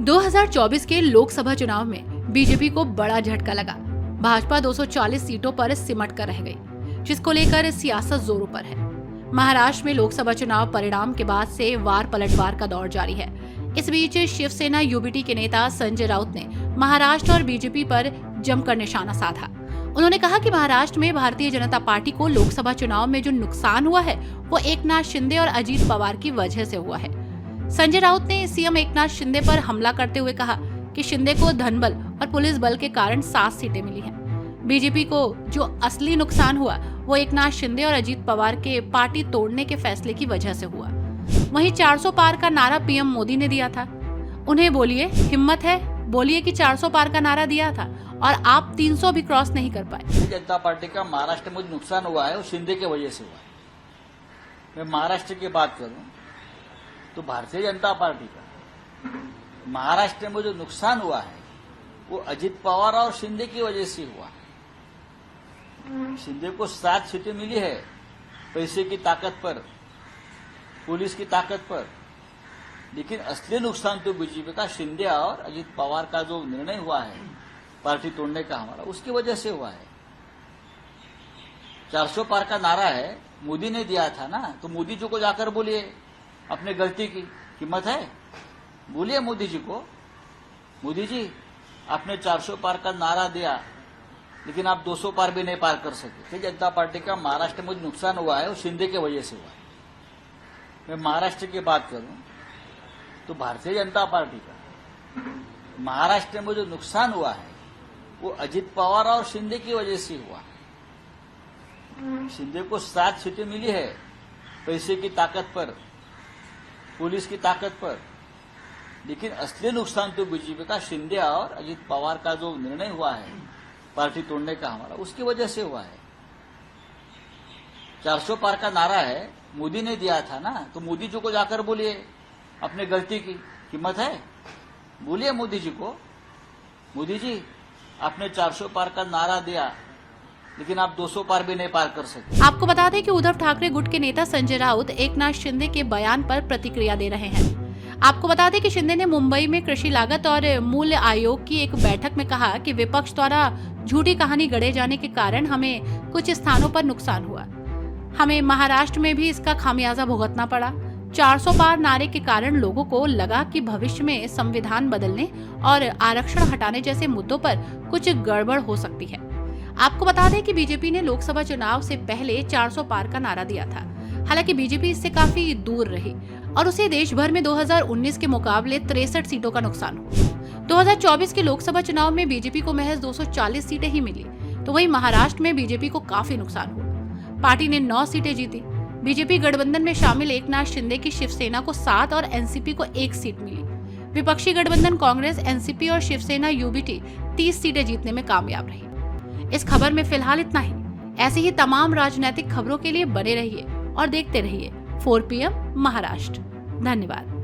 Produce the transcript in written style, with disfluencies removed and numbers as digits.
2024 के लोकसभा चुनाव में बीजेपी को बड़ा झटका लगा। भाजपा 240 सीटों पर सिमट कर रह गई, जिसको लेकर सियासत जोरों पर है। महाराष्ट्र में लोकसभा चुनाव परिणाम के बाद से वार पलटवार का दौर जारी है। इस बीच शिवसेना यूबीटी के नेता संजय राउत ने महाराष्ट्र और बीजेपी पर जमकर निशाना साधा। उन्होंने कहा कि महाराष्ट्र में भारतीय जनता पार्टी को लोकसभा चुनाव में जो नुकसान हुआ है वो एकनाथ शिंदे और अजीत पवार की वजह से हुआ है। संजय राउत ने सीएम एकनाथ शिंदे पर हमला करते हुए कहा कि शिंदे को धनबल और पुलिस बल के कारण 7 सीटें मिली हैं। बीजेपी को जो असली नुकसान हुआ वो एकनाथ शिंदे और अजीत पवार के पार्टी तोड़ने के फैसले की वजह से हुआ। वहीं 400 पार का नारा पीएम मोदी ने दिया था। उन्हें बोलिए, हिम्मत है, बोलिए कि 400 पार का नारा दिया था और आप 300 भी क्रॉस नहीं कर पाए। जनता पार्टी का महाराष्ट्र में जो नुकसान हुआ है वो शिंदे की वजह से हुआ है। मैं महाराष्ट्र की बात करूं तो भारतीय जनता पार्टी का महाराष्ट्र में जो नुकसान हुआ है वो अजित पवार और शिंदे की वजह से हुआ है। शिंदे को 7 सीटें मिली है पैसे की ताकत पर, पुलिस की ताकत पर, लेकिन असली नुकसान तो बीजेपी का शिंदे और अजित पवार का जो निर्णय हुआ है पार्टी तोड़ने का हमारा, उसकी वजह से हुआ है। 400 पार का नारा है, मोदी ने दिया था ना, तो मोदी जी को जाकर बोलिए अपने गलती की हिम्मत है, बोलिए मोदी जी को, मोदी जी आपने 400 पार का नारा दिया लेकिन आप 200 पार भी नहीं पार कर सके। भारतीय जनता पार्टी का महाराष्ट्र में जो नुकसान हुआ है वो शिंदे की वजह से हुआ है। मैं महाराष्ट्र की बात करूं तो भारतीय जनता पार्टी का महाराष्ट्र में जो नुकसान हुआ है वो अजित पवार और शिंदे की वजह से हुआ है। शिंदे को 7 सीटें मिली है पैसे की ताकत पर, पुलिस की ताकत पर, लेकिन असली नुकसान तो बीजेपी का शिंदे और अजित पवार का जो निर्णय हुआ है पार्टी तोड़ने का हमारा, उसकी वजह से हुआ है। 400 पार का नारा है, मोदी ने दिया था ना, तो मोदी जी को जाकर बोलिए अपने गलती की हिम्मत है, बोलिए मोदी जी को, मोदी जी आपने 400 पार का नारा दिया लेकिन आप 200 पार भी नहीं पार कर सके। आपको बता दें कि उद्धव ठाकरे गुट के नेता संजय राउत एकनाथ शिंदे के बयान पर प्रतिक्रिया दे रहे हैं। आपको बता दें कि शिंदे ने मुंबई में कृषि लागत और मूल्य आयोग की एक बैठक में कहा कि विपक्ष द्वारा झूठी कहानी गढ़े जाने के कारण हमें कुछ स्थानों पर नुकसान हुआ। हमें महाराष्ट्र में भी इसका खामियाजा भुगतना पड़ा। 400 पार नारे के कारण लोगों को लगा कि भविष्य में संविधान बदलने और आरक्षण हटाने जैसे मुद्दों पर कुछ गड़बड़ हो सकती है। आपको बता दें कि बीजेपी ने लोकसभा चुनाव से पहले 400 पार का नारा दिया था। हालांकि बीजेपी इससे काफी दूर रही और उसे देश भर में 2019 के मुकाबले 63 सीटों का नुकसान हुआ। 2024 के लोकसभा चुनाव में बीजेपी को महज 240 सीटें ही मिली, तो वहीं महाराष्ट्र में बीजेपी को काफी नुकसान हुआ। पार्टी ने 9 सीटें जीती। बीजेपी गठबंधन में शामिल एकनाथ शिंदे की शिवसेना को 7 और एनसीपी को 1 सीट मिली। विपक्षी गठबंधन कांग्रेस, एनसीपी और शिवसेना यूबीटी 30 सीटें जीतने में कामयाब रही। इस खबर में फिलहाल इतना ही। ऐसी ही तमाम राजनीतिक खबरों के लिए बने रहिए और देखते रहिए 4 PM महाराष्ट्र। धन्यवाद।